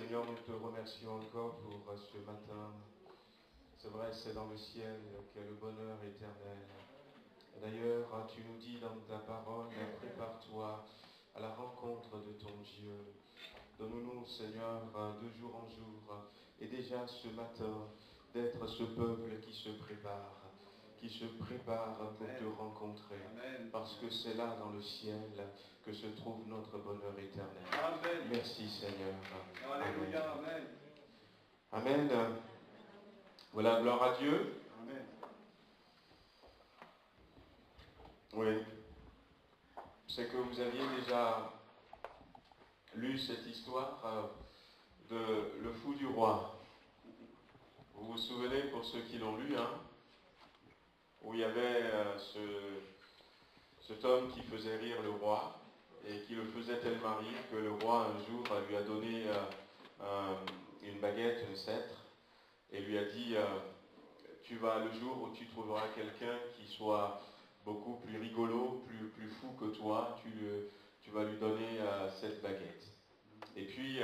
Seigneur, nous te remercions encore pour ce matin. C'est vrai, c'est dans le ciel que le bonheur éternel. D'ailleurs, tu nous dis dans ta parole, prépare-toi à la rencontre de ton Dieu. Donne-nous, Seigneur, de jour en jour, et déjà ce matin, d'être ce peuple qui se prépare pour te rencontrer. Amen. Parce que c'est là, dans le ciel, que se trouve notre bonheur éternel. Amen. Merci, Seigneur. Alléluia. Amen. Amen. Voilà, gloire à Dieu. Amen. Oui. C'est que vous aviez déjà lu cette histoire de Le Fou du Roi. Vous vous souvenez, pour ceux qui l'ont lu, où il y avait cet homme qui faisait rire le roi et qui le faisait tellement rire que le roi un jour lui a donné une baguette, un sceptre, et lui a dit tu vas, le jour où tu trouveras quelqu'un qui soit beaucoup plus rigolo, plus fou que toi, tu vas lui donner cette baguette. Et puis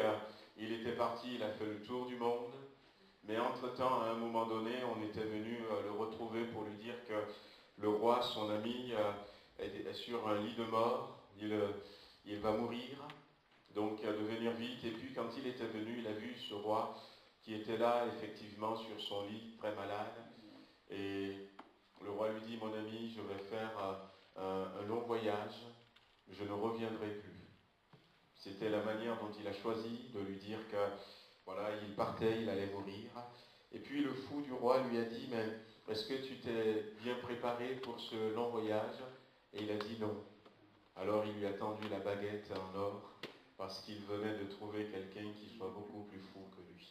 il était parti, il a fait le tour du monde. Mais entre-temps, à un moment donné, on était venu le retrouver pour lui dire que le roi, son ami, est sur un lit de mort, il va mourir, donc de venir vite. Et puis quand il était venu, il a vu ce roi qui était là, effectivement, sur son lit, très malade. Et le roi lui dit, mon ami, je vais faire un long voyage, je ne reviendrai plus. C'était la manière dont il a choisi de lui dire que voilà, il partait, il allait mourir. Et puis le fou du roi lui a dit, mais est-ce que tu t'es bien préparé pour ce long voyage? Et il a dit non. Alors il lui a tendu la baguette en or, parce qu'il venait de trouver quelqu'un qui soit beaucoup plus fou que lui.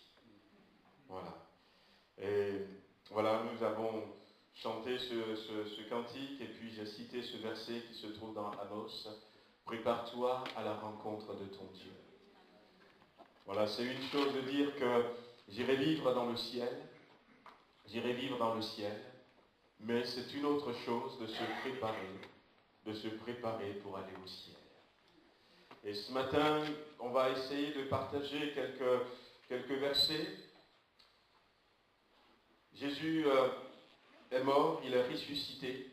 Voilà. Et voilà, nous avons chanté ce cantique, et puis j'ai cité ce verset qui se trouve dans Amos. Prépare-toi à la rencontre de ton Dieu. Voilà, c'est une chose de dire que j'irai vivre dans le ciel, mais c'est une autre chose de se préparer pour aller au ciel. Et ce matin, on va essayer de partager quelques versets. Jésus est mort, il est ressuscité.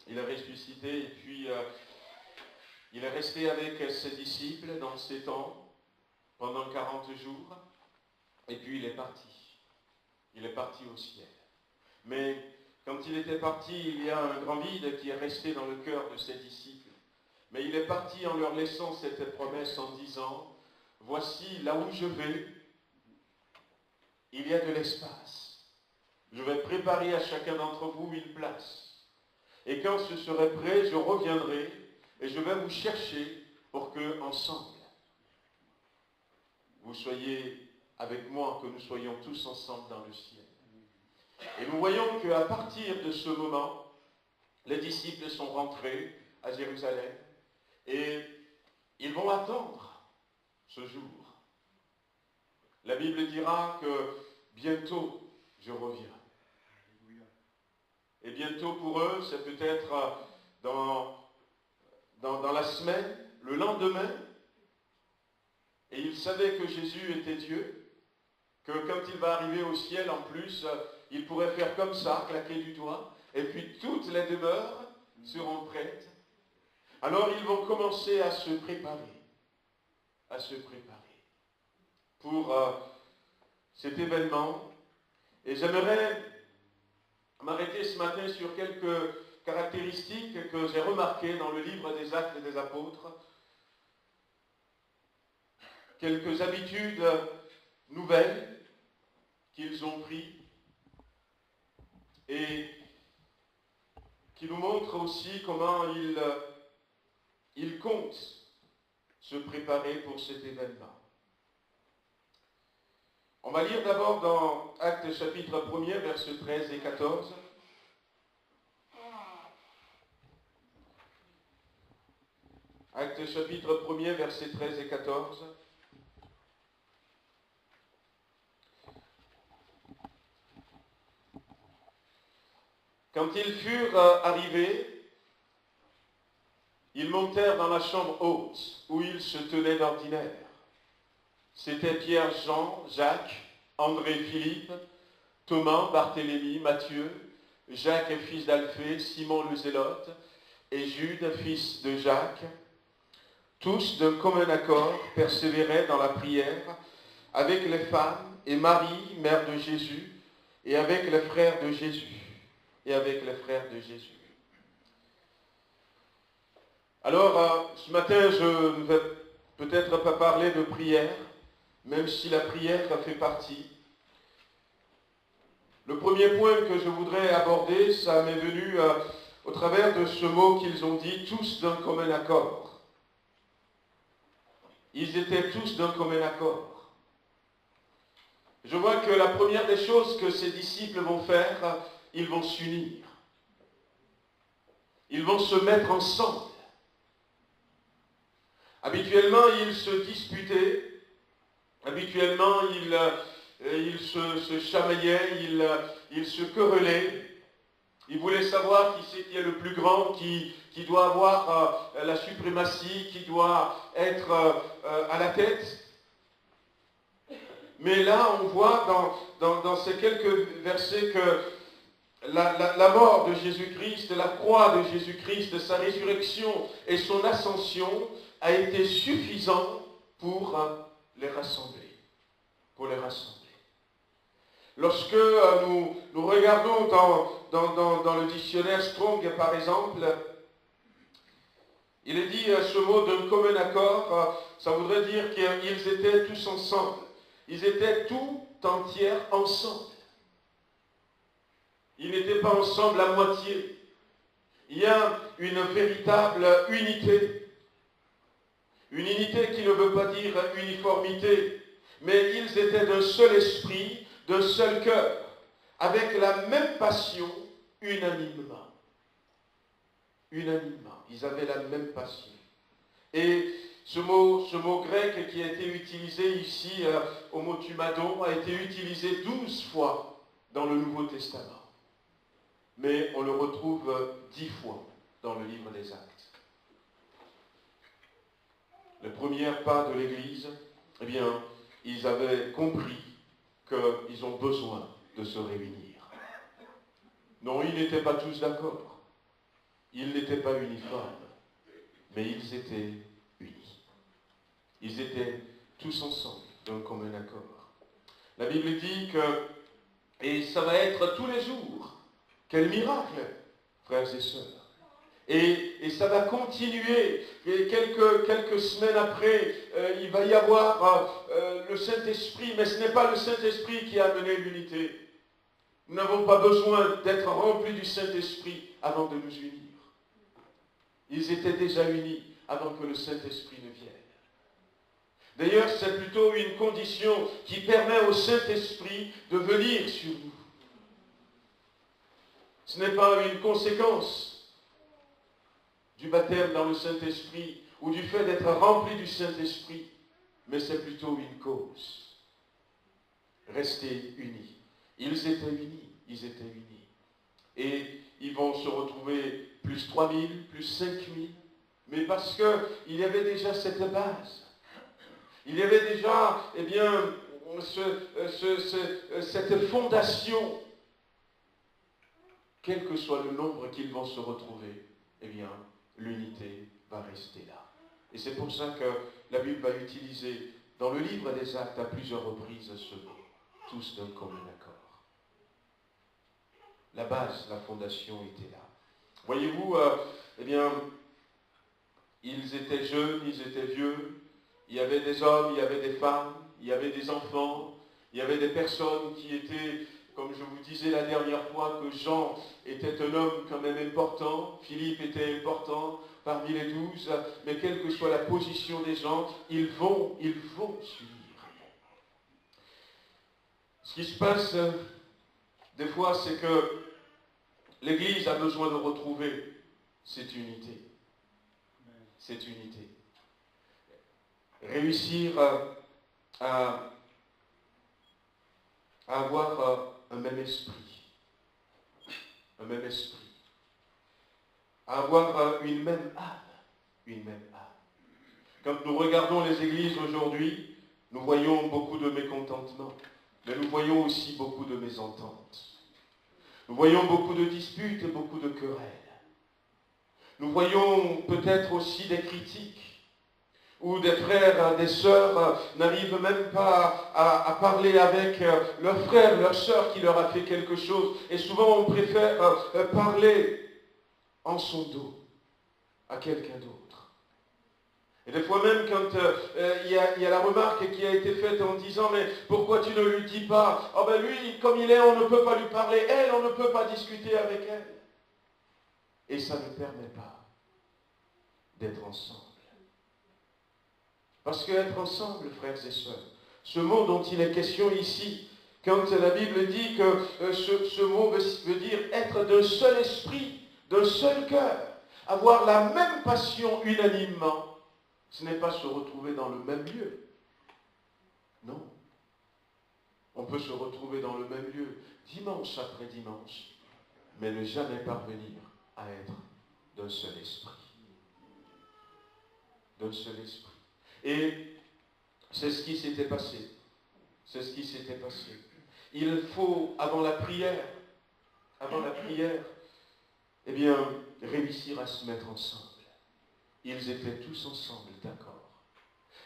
Et puis il est resté avec ses disciples dans ces temps, pendant 40 jours, et puis il est parti. Il est parti au ciel. Mais quand il était parti, il y a un grand vide qui est resté dans le cœur de ses disciples. Mais il est parti en leur laissant cette promesse en disant, voici là où je vais, il y a de l'espace. Je vais préparer à chacun d'entre vous une place. Et quand ce serait prêt, je reviendrai et je vais vous chercher pour que, ensemble, vous soyez avec moi, que nous soyons tous ensemble dans le ciel. Et nous voyons qu'à partir de ce moment, les disciples sont rentrés à Jérusalem et ils vont attendre ce jour. La Bible dira que bientôt, je reviens. Et bientôt pour eux, c'est peut-être dans la semaine, le lendemain, et ils savaient que Jésus était Dieu, que quand il va arriver au ciel, en plus, il pourrait faire comme ça, claquer du doigt, et puis toutes les demeures seront prêtes. Alors ils vont commencer à se préparer pour cet événement. Et j'aimerais m'arrêter ce matin sur quelques caractéristiques que j'ai remarquées dans le livre des Actes des Apôtres, quelques habitudes nouvelles qu'ils ont prises et qui nous montrent aussi comment ils comptent se préparer pour cet événement. On va lire d'abord dans Actes chapitre 1er, versets 13 et 14. Actes chapitre 1er, versets 13 et 14. Quand ils furent arrivés, ils montèrent dans la chambre haute où ils se tenaient d'ordinaire. C'étaient Pierre, Jean, Jacques, André, Philippe, Thomas, Barthélemy, Matthieu, Jacques, fils d'Alphée, Simon le Zélote, et Jude, fils de Jacques. Tous d'un commun accord persévéraient dans la prière avec les femmes et Marie, mère de Jésus, et avec les frères de Jésus. Alors, ce matin, je ne vais peut-être pas parler de prière, même si la prière fait partie. Le premier point que je voudrais aborder, ça m'est venu au travers de ce mot qu'ils ont dit, tous d'un commun accord. Ils étaient tous d'un commun accord. Je vois que la première des choses que ces disciples vont faire, ils vont s'unir. Ils vont se mettre ensemble. Habituellement, ils se disputaient. Habituellement, ils se chamaillaient, ils se querellaient. Ils voulaient savoir qui c'est qui est le plus grand, qui doit avoir la suprématie, qui doit être à la tête. Mais là, on voit dans ces quelques versets que la mort de Jésus-Christ, la croix de Jésus-Christ, sa résurrection et son ascension a été suffisant pour les rassembler. Lorsque nous regardons dans le dictionnaire Strong, par exemple, il est dit ce mot d'un commun accord, ça voudrait dire qu'ils étaient tous ensemble. Ils étaient tout entiers ensemble. Ils n'étaient pas ensemble à moitié. Il y a une véritable unité. Une unité qui ne veut pas dire uniformité, mais ils étaient d'un seul esprit, d'un seul cœur, avec la même passion, unanimement. Unanimement. Ils avaient la même passion. Et ce mot grec qui a été utilisé ici, homotumadon, a été utilisé 12 fois dans le Nouveau Testament. Mais on le retrouve 10 fois dans le livre des Actes. Les premiers pas de l'Église, eh bien, ils avaient compris qu'ils ont besoin de se réunir. Non, ils n'étaient pas tous d'accord. Ils n'étaient pas uniformes. Mais ils étaient unis. Ils étaient tous ensemble, d'un commun accord. La Bible dit que, et ça va être tous les jours, quel miracle, frères et sœurs. Et ça va continuer. Et quelques semaines après, il va y avoir le Saint-Esprit, mais ce n'est pas le Saint-Esprit qui a amené l'unité. Nous n'avons pas besoin d'être remplis du Saint-Esprit avant de nous unir. Ils étaient déjà unis avant que le Saint-Esprit ne vienne. D'ailleurs, c'est plutôt une condition qui permet au Saint-Esprit de venir sur nous. Ce n'est pas une conséquence du baptême dans le Saint-Esprit ou du fait d'être rempli du Saint-Esprit, mais c'est plutôt une cause. Restez unis. Ils étaient unis, Et ils vont se retrouver plus 3000, plus 5000, mais parce qu'il y avait déjà cette base. Il y avait déjà, eh bien, cette fondation. Quel que soit le nombre qu'ils vont se retrouver, eh bien, l'unité va rester là. Et c'est pour ça que la Bible va utiliser dans le livre des Actes à plusieurs reprises ce mot, tous d'un commun accord. La base, la fondation était là. Voyez-vous, eh bien, ils étaient jeunes, ils étaient vieux, il y avait des hommes, il y avait des femmes, il y avait des enfants, il y avait des personnes qui étaient, comme je vous disais la dernière fois, que Jean était un homme quand même important, Philippe était important parmi les 12, mais quelle que soit la position des gens, ils vont suivre. Ce qui se passe des fois, c'est que l'Église a besoin de retrouver cette unité. Cette unité. Réussir à avoir un même esprit. Un même esprit. À avoir une même âme. Une même âme. Quand nous regardons les églises aujourd'hui, nous voyons beaucoup de mécontentement. Mais nous voyons aussi beaucoup de mésententes. Nous voyons beaucoup de disputes et beaucoup de querelles. Nous voyons peut-être aussi des critiques, où des frères, des sœurs n'arrivent même pas à parler avec leur frère, leur sœur qui leur a fait quelque chose. Et souvent on préfère parler en son dos à quelqu'un d'autre. Et des fois même quand il y a la remarque qui a été faite en disant « Mais pourquoi tu ne lui dis pas ?» Oh ben lui, comme il est, on ne peut pas lui parler. Elle, on ne peut pas discuter avec elle. Et ça ne permet pas d'être ensemble. Parce qu'être ensemble, frères et sœurs, ce mot dont il est question ici, quand la Bible dit que ce mot veut dire être d'un seul esprit, d'un seul cœur, avoir la même passion unanimement, ce n'est pas se retrouver dans le même lieu. Non. On peut se retrouver dans le même lieu, dimanche après dimanche, mais ne jamais parvenir à être d'un seul esprit. D'un seul esprit. Et c'est ce qui s'était passé. C'est ce qui s'était passé. Il faut, avant la prière, eh bien, réussir à se mettre ensemble. Ils étaient tous ensemble, d'accord.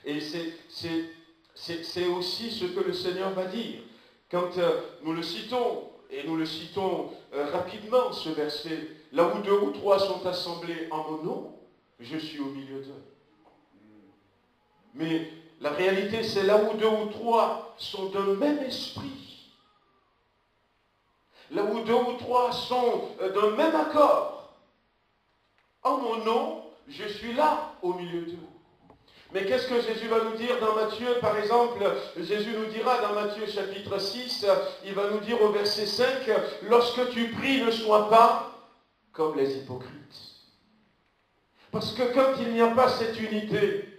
Et c'est aussi ce que le Seigneur va dire. Quand nous le citons, et nous le citons rapidement, ce verset, là où 2 ou 3 sont assemblés en mon nom, je suis au milieu d'eux. Mais la réalité, c'est là où 2 ou 3 sont d'un même esprit. Là où 2 ou 3 sont d'un même accord. En mon nom, je suis là au milieu d'eux. Mais qu'est-ce que Jésus va nous dire dans Matthieu, par exemple? Jésus nous dira dans Matthieu chapitre 6, il va nous dire au verset 5, « Lorsque tu pries, ne sois pas comme les hypocrites. » Parce que quand il n'y a pas cette unité,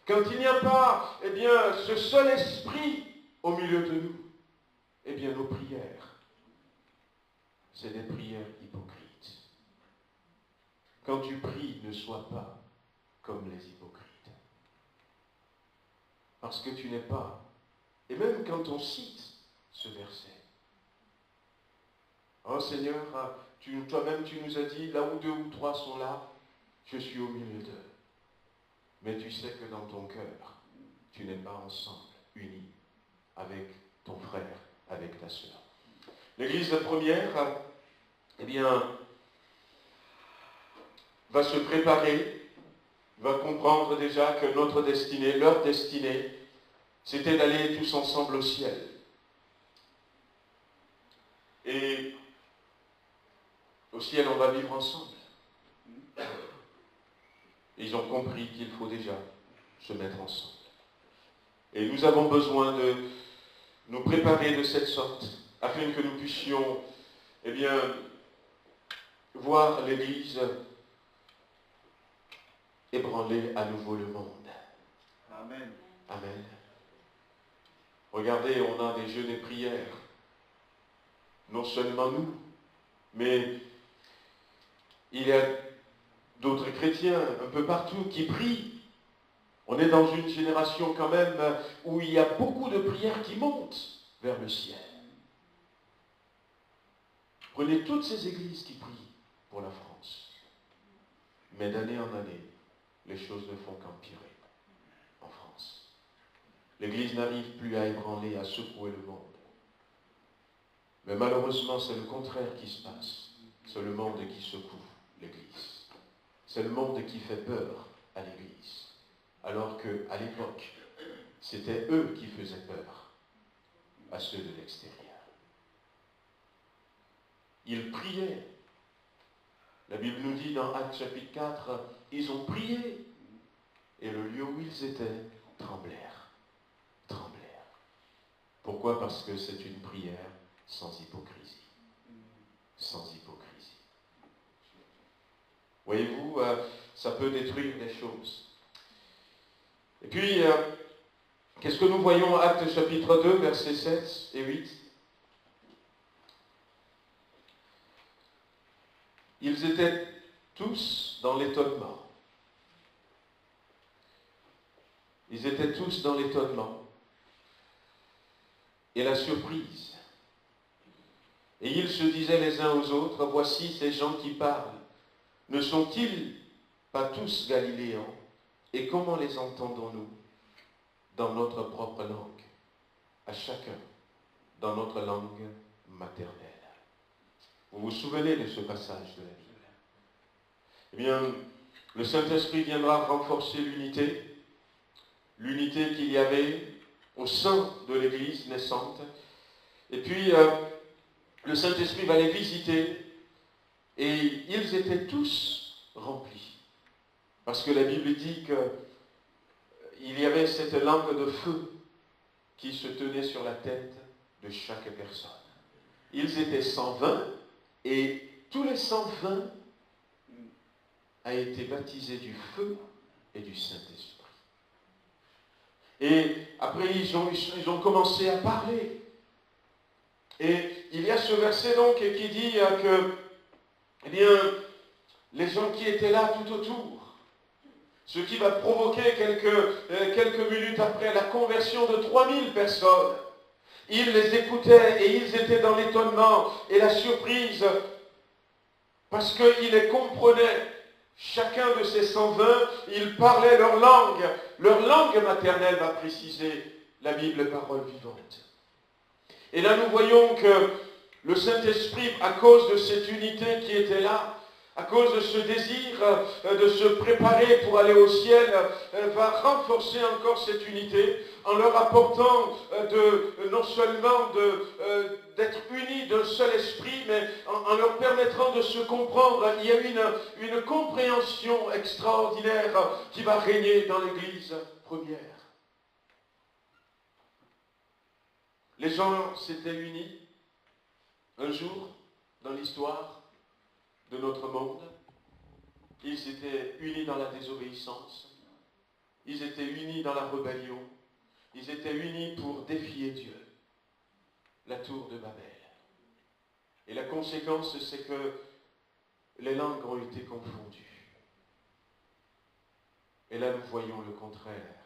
quand il n'y a pas, eh bien, ce seul esprit au milieu de nous, eh bien, nos prières, c'est des prières hypocrites. Quand tu pries, ne sois pas comme les hypocrites. Parce que tu n'es pas. Et même quand on cite ce verset, « Oh Seigneur, toi-même tu nous as dit, là où 2 ou 3 sont là, je suis au milieu d'eux. » Mais tu sais que dans ton cœur, tu n'es pas ensemble, unis avec ton frère, avec ta sœur. L'Église première, eh bien, va se préparer, va comprendre déjà que notre destinée, leur destinée, c'était d'aller tous ensemble au ciel. Et au ciel, on va vivre ensemble. Et ils ont compris qu'il faut déjà se mettre ensemble. Et nous avons besoin de nous préparer de cette sorte, afin que nous puissions, eh bien, voir l'Église ébranler à nouveau le monde. Amen. Amen. Regardez, on a des jeûnes et prières non seulement nous, mais il y a d'autres chrétiens un peu partout qui prient. On est dans une génération quand même où il y a beaucoup de prières qui montent vers le ciel. Prenez toutes ces églises qui prient pour la France. Mais d'année en année, les choses ne font qu'empirer en France. L'Église n'arrive plus à ébranler, à secouer le monde. Mais malheureusement, c'est le contraire qui se passe. C'est le monde qui secoue l'Église. C'est le monde qui fait peur à l'Église. Alors qu'à l'époque, c'était eux qui faisaient peur à ceux de l'extérieur. Ils priaient. La Bible nous dit dans Actes chapitre 4, ils ont prié. Et le lieu où ils étaient tremblèrent. Pourquoi? Parce que c'est une prière sans hypocrisie. Sans hypocrisie. Voyez-vous, ça peut détruire des choses. Et puis, qu'est-ce que nous voyons en Actes chapitre 2, versets 7 et 8? Ils étaient tous dans l'étonnement. Ils étaient tous dans l'étonnement et la surprise. Et ils se disaient les uns aux autres, voici ces gens qui parlent. Ne sont-ils pas tous Galiléens? Et comment les entendons-nous? Dans notre propre langue, à chacun, dans notre langue maternelle. Vous vous souvenez de ce passage de la Bible? Eh bien, le Saint-Esprit viendra renforcer l'unité qu'il y avait au sein de l'Église naissante. Et puis, le Saint-Esprit va les visiter et ils étaient tous remplis. Parce que la Bible dit qu'il y avait cette langue de feu qui se tenait sur la tête de chaque personne. Ils étaient 120 et tous les 120 a été baptisés du feu et du Saint-Esprit. Et après, ils ont commencé à parler. Et il y a ce verset donc qui dit que, eh bien, les gens qui étaient là tout autour, ce qui va provoquer quelques minutes après la conversion de 3000 personnes, ils les écoutaient et ils étaient dans l'étonnement et la surprise parce qu'ils les comprenaient. Chacun de ces 120, ils parlaient leur langue maternelle va préciser la Bible, parole vivante. Et là nous voyons que le Saint-Esprit, à cause de cette unité qui était là, à cause de ce désir de se préparer pour aller au ciel, va renforcer encore cette unité en leur apportant non seulement d'être unis d'un seul esprit, mais en leur permettant de se comprendre. Il y a une compréhension extraordinaire qui va régner dans l'Église première. Les gens s'étaient unis un jour dans l'histoire de notre monde. Ils étaient unis dans la désobéissance. Ils étaient unis dans la rébellion. Ils étaient unis pour défier Dieu. La tour de Babel. Et la conséquence, c'est que les langues ont été confondues. Et là, nous voyons le contraire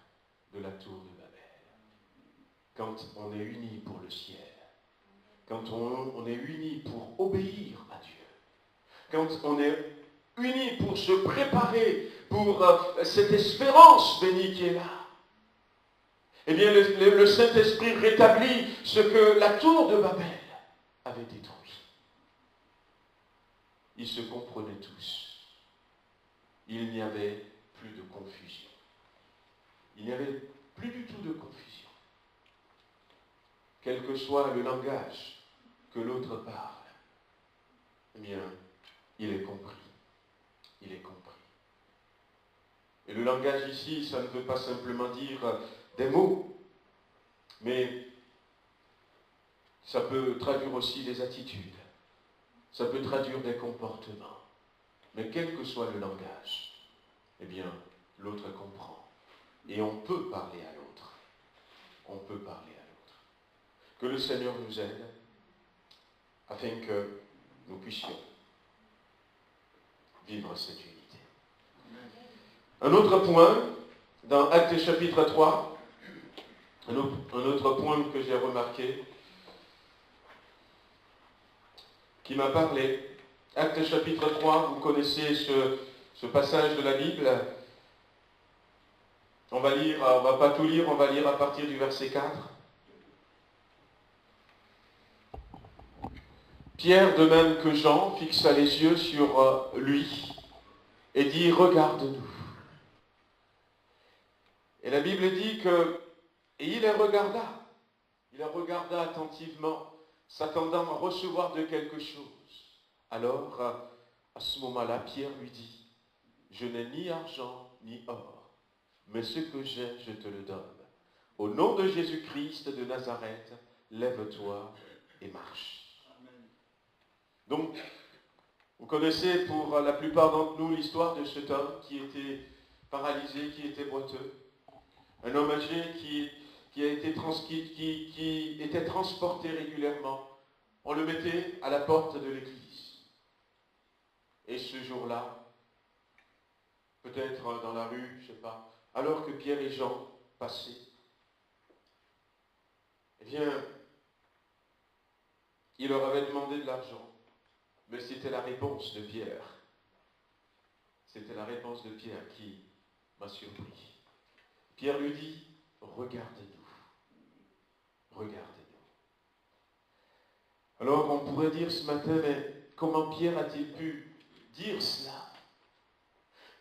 de la tour de Babel. Quand on est unis pour le ciel, quand on est unis pour obéir à Dieu, quand on est unis pour se préparer pour cette espérance bénie qui est là, eh bien le Saint-Esprit rétablit ce que la tour de Babel avait détruit. Ils se comprenaient tous. Il n'y avait plus de confusion. Il n'y avait plus du tout de confusion. Quel que soit le langage que l'autre parle, eh bien, il est compris. Il est compris. Et le langage ici, ça ne veut pas simplement dire des mots, mais ça peut traduire aussi des attitudes. Ça peut traduire des comportements. Mais quel que soit le langage, eh bien, l'autre comprend. Et on peut parler à l'autre. On peut parler à l'autre. Que le Seigneur nous aide afin que nous puissions vivre cette unité. Un autre point, dans Actes chapitre 3, un autre point que j'ai remarqué, qui m'a parlé. Actes chapitre 3, vous connaissez ce passage de la Bible. On va pas tout lire, on va lire à partir du verset 4. Pierre, de même que Jean, fixa les yeux sur lui et dit « Regarde-nous ». Et la Bible dit que « Et il les regarda ». Il les regarda attentivement, s'attendant à recevoir de quelque chose. Alors, à ce moment-là, Pierre lui dit « Je n'ai ni argent ni or, mais ce que j'ai, je te le donne. Au nom de Jésus-Christ de Nazareth, lève-toi et marche. » Donc, vous connaissez pour la plupart d'entre nous l'histoire de cet homme qui était paralysé, qui était boiteux. Un homme âgé qui était transporté régulièrement. On le mettait à la porte de l'église. Et ce jour-là, peut-être dans la rue, je ne sais pas, alors que Pierre et Jean passaient, eh bien, il leur avait demandé de l'argent. Mais c'était la réponse de Pierre. C'était la réponse de Pierre qui m'a surpris. Pierre lui dit, regarde-nous. Regarde-nous. Alors on pourrait dire ce matin, mais comment Pierre a-t-il pu dire cela?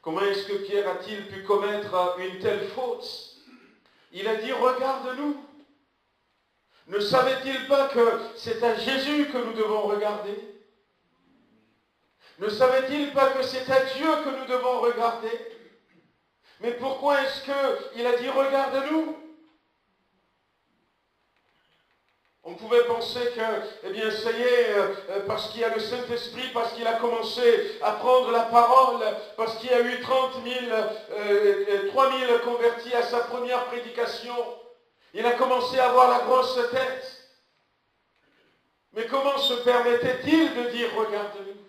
Comment est-ce que Pierre a-t-il pu commettre une telle faute? Il a dit, regarde-nous. Ne savait-il pas que c'est à Jésus que nous devons regarder? Ne savait-il pas que c'est à Dieu que nous devons regarder? Mais pourquoi est-ce qu'il a dit regarde-nous? On pouvait penser que, eh bien, ça y est, parce qu'il y a le Saint-Esprit, parce qu'il a commencé à prendre la parole, parce qu'il y a eu 3 000 convertis à sa première prédication, il a commencé à avoir la grosse tête. Mais comment se permettait-il de dire regarde-nous?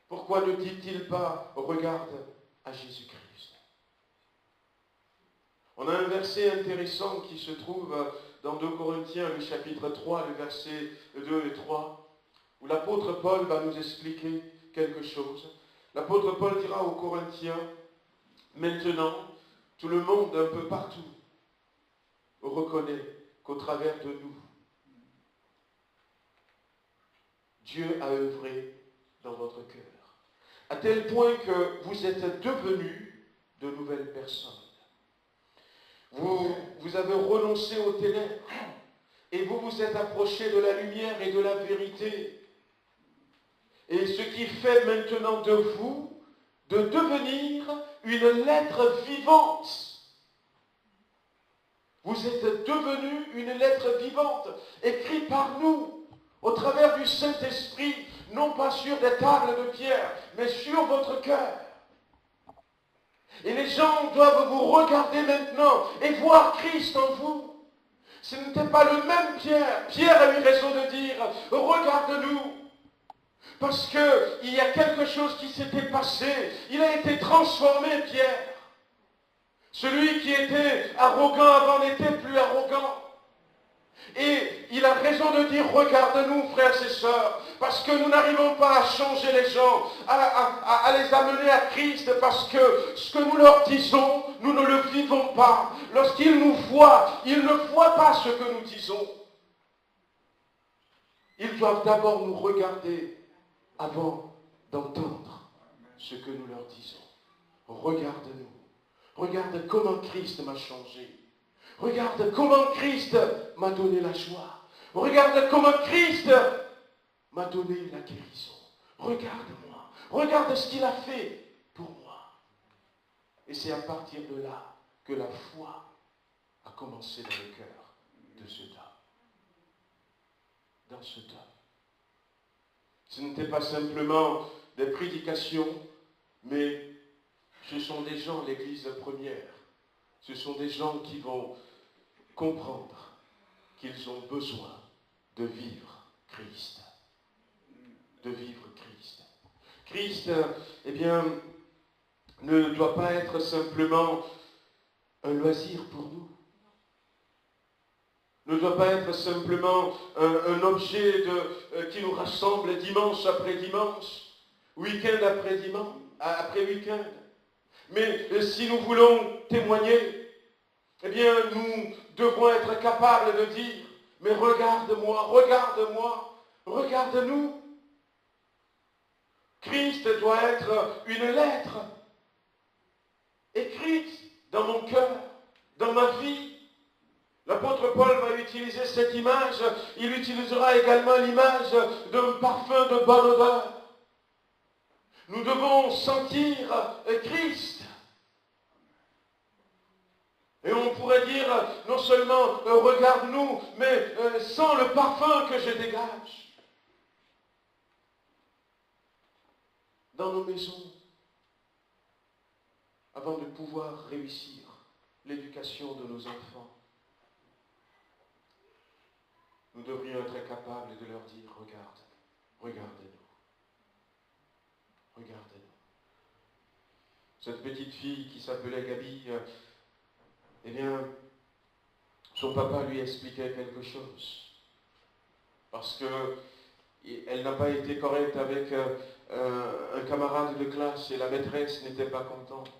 Pourquoi ne dit-il pas regarde à Jésus-Christ? On a un verset intéressant qui se trouve dans 2 Corinthiens, le chapitre 3, le verset 2 et 3, où l'apôtre Paul va nous expliquer quelque chose. L'apôtre Paul dira aux Corinthiens, maintenant, tout le monde un peu partout reconnaît qu'au travers de nous, Dieu a œuvré dans votre cœur. À tel point que vous êtes devenus de nouvelles personnes. Vous avez renoncé aux ténèbres et vous vous êtes approchés de la lumière et de la vérité. Et ce qui fait maintenant de vous de devenir une lettre vivante. Vous êtes devenus une lettre vivante, écrite par nous, au travers du Saint-Esprit, non pas sur des tables de pierre, mais sur votre cœur. Et les gens doivent vous regarder maintenant et voir Christ en vous. Ce n'était pas le même Pierre. Pierre a eu raison de dire, regarde-nous. Parce qu'il y a quelque chose qui s'était passé. Il a été transformé, Pierre. Celui qui était arrogant avant n'était plus arrogant. Et il a raison de dire, regarde-nous, frères et sœurs, parce que nous n'arrivons pas à changer les gens, à les amener à Christ, parce que ce que nous leur disons, nous ne le vivons pas. Lorsqu'ils nous voient, ils ne voient pas ce que nous disons. Ils doivent d'abord nous regarder avant d'entendre ce que nous leur disons. Regarde-nous. Regarde comment Christ m'a changé. Regarde comment Christ m'a donné la joie. Regarde comment Christ m'a donné la guérison. Regarde-moi. Regarde ce qu'il a fait pour moi. Et c'est à partir de là que la foi a commencé dans le cœur de cet homme. Dans cet homme. Ce n'était pas simplement des prédications, mais ce sont des gens, l'Église première, ce sont des gens qui vont comprendre qu'ils ont besoin de vivre Christ. De vivre Christ. Christ, eh bien, ne doit pas être simplement un loisir pour nous. Ne doit pas être simplement un objet qui nous rassemble dimanche après dimanche, week-end après week-end. Mais si nous voulons témoigner, eh bien, nous devrons être capables de dire, mais regarde-moi, regarde-moi, regarde-nous. Christ doit être une lettre écrite dans mon cœur, dans ma vie. L'apôtre Paul va utiliser cette image, il utilisera également l'image d'un parfum de bonne odeur. Nous devons sentir Christ. Et on pourrait dire non seulement regarde-nous, mais sens le parfum que je dégage. Dans nos maisons, avant de pouvoir réussir l'éducation de nos enfants, nous devrions être capables de leur dire, regarde, regardez-nous. Regardez-nous. Cette petite fille qui s'appelait Gabi, eh bien, son papa lui expliquait quelque chose. Parce qu'elle n'a pas été correcte avec un camarade de classe et la maîtresse n'était pas contente.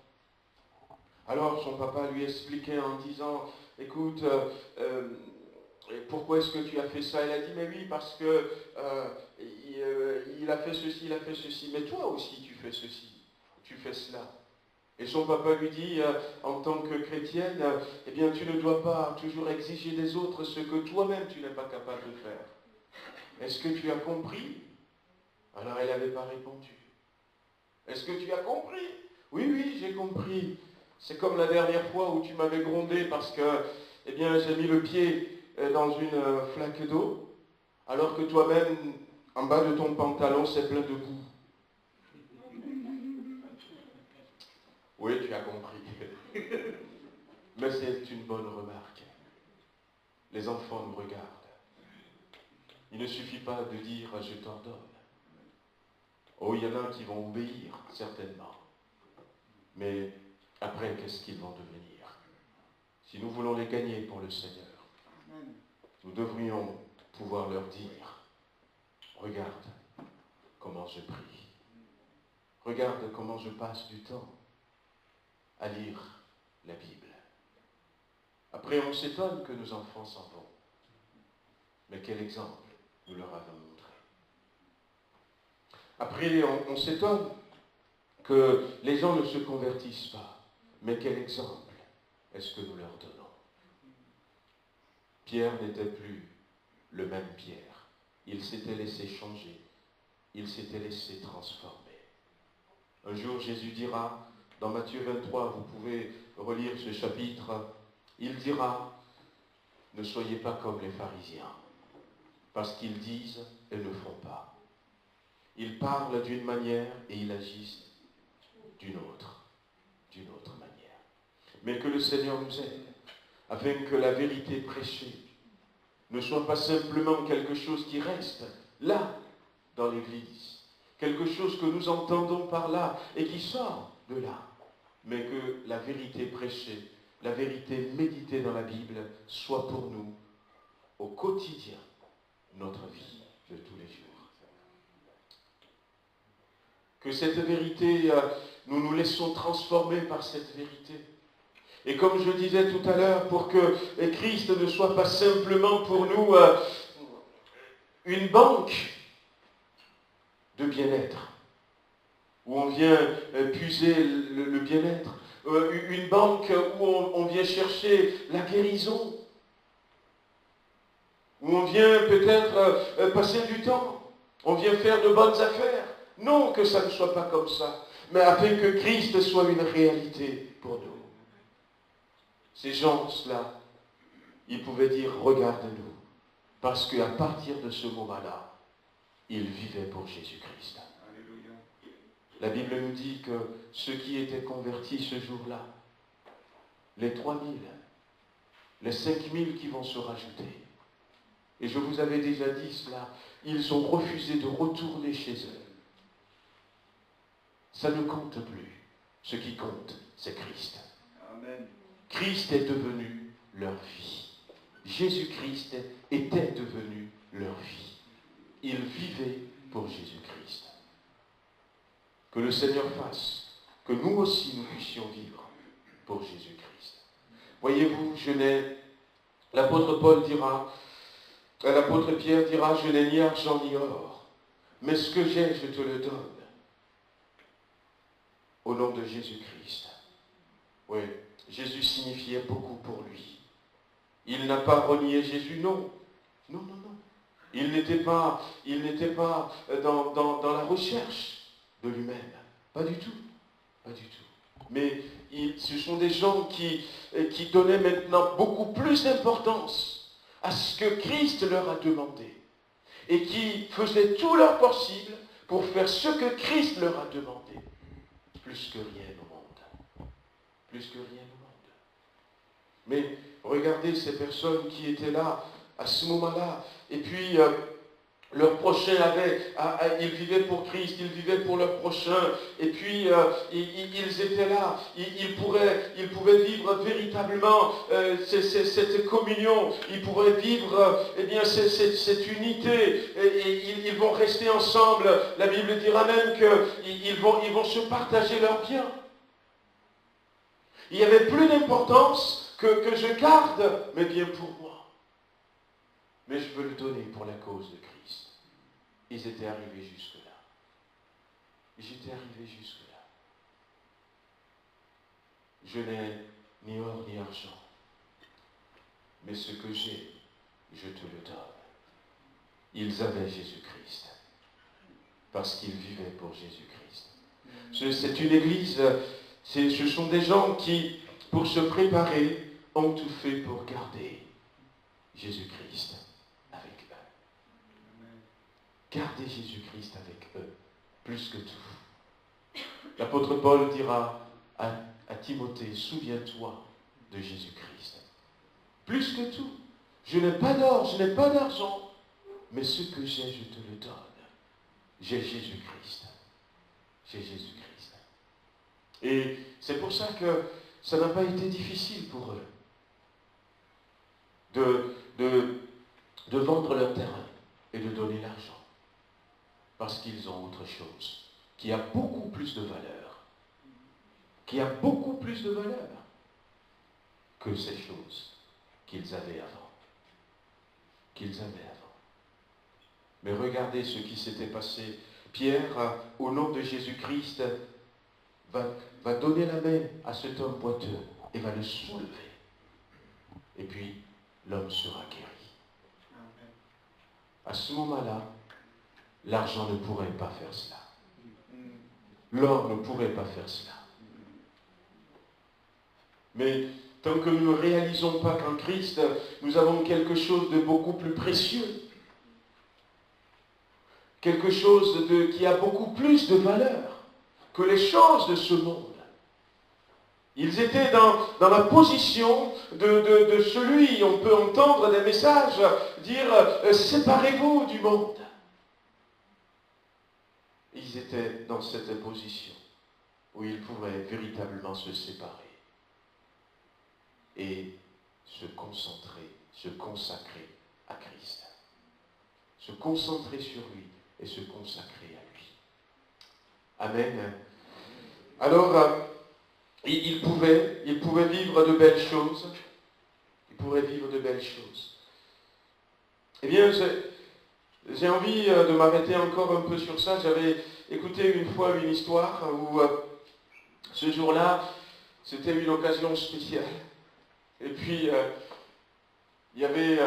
Alors son papa lui expliquait en disant, écoute, pourquoi est-ce que tu as fait ça? Elle a dit, mais oui, parce que il a fait ceci, il a fait ceci. Mais toi aussi, tu fais ceci, tu fais cela. Et son papa lui dit, en tant que chrétienne, eh bien, tu ne dois pas toujours exiger des autres ce que toi-même tu n'es pas capable de faire. Est-ce que tu as compris? Alors elle n'avait pas répondu. Est-ce que tu as compris? Oui, oui, j'ai compris. C'est comme la dernière fois où tu m'avais grondé parce que, eh bien, j'ai mis le pied dans une flaque d'eau, alors que toi-même, en bas de ton pantalon, c'est plein de boue. Oui, tu as compris. Mais c'est une bonne remarque. Les enfants nous regardent. Il ne suffit pas de dire « je t'ordonne ». Oh, il y en a qui vont obéir, certainement. Mais après, qu'est-ce qu'ils vont devenir? Si nous voulons les gagner pour le Seigneur, nous devrions pouvoir leur dire « regarde comment je prie. Regarde comment je passe du temps à lire la Bible. » Après, on s'étonne que nos enfants s'en vont. Mais quel exemple nous leur avons montré. Après, on s'étonne que les gens ne se convertissent pas. Mais quel exemple est-ce que nous leur donnons? Pierre n'était plus le même Pierre. Il s'était laissé changer. Il s'était laissé transformer. Un jour, Jésus dira, dans Matthieu 23, vous pouvez relire ce chapitre, il dira, ne soyez pas comme les pharisiens, parce qu'ils disent et ne font pas. Ils parlent d'une manière et ils agissent d'une autre manière. Mais que le Seigneur nous aide, afin que la vérité prêchée ne soit pas simplement quelque chose qui reste là, dans l'Église, quelque chose que nous entendons par là et qui sort de là, mais que la vérité prêchée, la vérité méditée dans la Bible soit pour nous, au quotidien, notre vie de tous les jours. Que cette vérité, nous nous laissons transformer par cette vérité. Et comme je disais tout à l'heure, pour que Christ ne soit pas simplement pour nous une banque de bien-être, où on vient puiser le bien-être, une banque où on vient chercher la guérison, où on vient peut-être passer du temps, on vient faire de bonnes affaires. Non, que ça ne soit pas comme ça, mais afin que Christ soit une réalité pour nous. Ces gens-là, ils pouvaient dire, regarde-nous, parce qu'à partir de ce moment-là, ils vivaient pour Jésus-Christ. La Bible nous dit que ceux qui étaient convertis ce jour-là, les 3000, les 5000 qui vont se rajouter, Et je vous avais déjà dit cela, ils ont refusé de retourner chez eux. Ça ne compte plus. Ce qui compte, c'est Christ. Amen. Christ est devenu leur vie. Jésus-Christ était devenu leur vie. Ils vivaient pour Jésus-Christ. Que le Seigneur fasse que nous aussi nous puissions vivre pour Jésus-Christ. Voyez-vous, l'apôtre Paul dira, l'apôtre Pierre dira, je n'ai ni argent ni or, mais ce que j'ai, je te le donne. Au nom de Jésus-Christ. Oui, Jésus signifiait beaucoup pour lui. Il n'a pas renié Jésus, non. Non, non, non. Il n'était pas dans la recherche de lui-même. Pas du tout. Pas du tout. Mais ce sont des gens qui donnaient maintenant beaucoup plus d'importance à ce que Christ leur a demandé. Et qui faisaient tout leur possible pour faire ce que Christ leur a demandé. Plus que rien au monde. Plus que rien au monde. Mais regardez ces personnes qui étaient là, à ce moment-là, et puis leur prochain ils vivaient pour Christ, ils vivaient pour leur prochain, et puis ils étaient là, ils pouvaient vivre véritablement cette communion, ils pourraient vivre cette unité, et ils vont rester ensemble. La Bible dira même qu'ils vont se partager leurs biens. Il n'y avait plus d'importance que je garde mes biens pour moi. Mais je veux le donner pour la cause de Christ. Ils étaient arrivés jusque-là. J'étais arrivé jusque-là. Je n'ai ni or ni argent. Mais ce que j'ai, je te le donne. Ils avaient Jésus-Christ. Parce qu'ils vivaient pour Jésus-Christ. C'est une église, ce sont des gens qui, pour se préparer, ont tout fait pour garder Jésus-Christ avec eux. Gardez Jésus-Christ avec eux, plus que tout. L'apôtre Paul dira à Timothée, souviens-toi de Jésus-Christ. Plus que tout. Je n'ai pas d'or, je n'ai pas d'argent, mais ce que j'ai, je te le donne. J'ai Jésus-Christ. J'ai Jésus-Christ. Et c'est pour ça que ça n'a pas été difficile pour eux de vendre leur terrain et de donner l'argent. Parce qu'ils ont autre chose qui a beaucoup plus de valeur. Qui a beaucoup plus de valeur que ces choses qu'ils avaient avant. Qu'ils avaient avant. Mais regardez ce qui s'était passé. Pierre, au nom de Jésus-Christ, va donner la main à cet homme boiteux et va le soulever. Et puis, l'homme sera guéri. À ce moment-là, l'argent ne pourrait pas faire cela. L'or ne pourrait pas faire cela. Mais tant que nous ne réalisons pas qu'en Christ, nous avons quelque chose de beaucoup plus précieux, quelque chose qui a beaucoup plus de valeur que les choses de ce monde. Ils étaient dans la position de celui, on peut entendre des messages dire « séparez-vous du monde ». Ils étaient dans cette position où ils pouvaient véritablement se séparer et se concentrer, se consacrer à Christ. Se concentrer sur lui et se consacrer à lui. Amen. Alors, ils pouvaient vivre de belles choses. Ils pourraient vivre de belles choses. Eh bien, j'ai envie de m'arrêter encore un peu sur ça. J'avais écouté une fois une histoire où ce jour-là, c'était une occasion spéciale. Et puis, il y avait,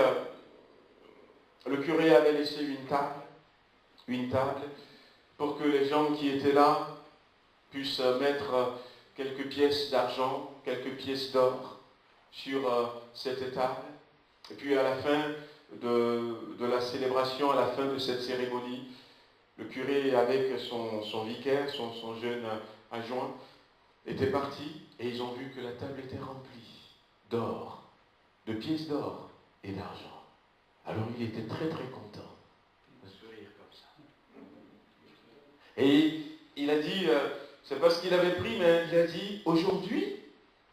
le curé avait laissé une table, pour que les gens qui étaient là puissent mettre quelques pièces d'argent, quelques pièces d'or sur cette table. Et puis à la fin de la célébration, à la fin de cette cérémonie, le curé avec son vicaire, son jeune adjoint, était parti et ils ont vu que la table était remplie d'or, de pièces d'or et d'argent. Alors il était très très content de sourire comme ça. Et il a dit, c'est pas ce qu'il avait pris, mais il a dit, aujourd'hui,